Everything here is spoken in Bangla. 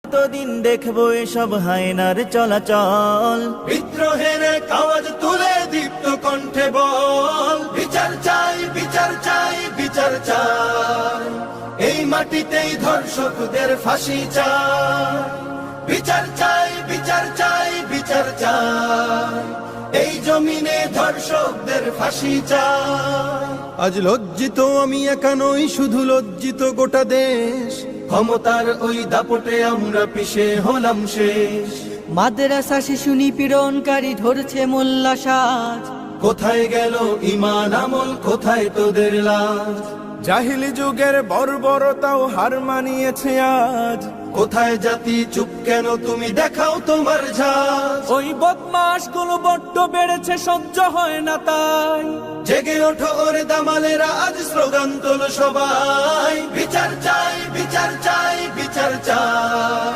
কতদিন দেখবো এসব হায়নার চলাচল, বিদ্রোহের আওয়াজ তুলে দীপ্ত কণ্ঠে বল, বিচার চাই, বিচার চাই, বিচার চাই, এই মাটিতেই ধর্ষকদের ফাঁসি চাই, বিচার চাই, বিচার চাই, বিচার চাই, এই জমিনে ধর্ষকদের ফাঁসি চাই। আজ লজ্জিত আমি একা নই, শুধু লজ্জিত গোটা দেশ, ক্ষমতার ওই দাপটে আমরা পিছে হলাম শেষ। মাদ্রাসা শিশু নিপীড়নকারী ধরছে মোল্লা সাজ, কোথায় গেল ঈমান আমল, কোথায় তোদের লাজ? জাহিলি যুগের বর্বরতাও হার মানিয়েছে আজ, কোথায় জাতি চুপ কেন, তুমি দেখাও তোমার ঝাঁজ। ওই বদমাস গুলো বড্ড বেড়েছে, সহ্য হয় না তাই, জেগে ওঠো ওরে দামালেরা, আজ স্লোগান তোলো সবাই, বিচার চাই, বিচার চাই, বিচার চাই।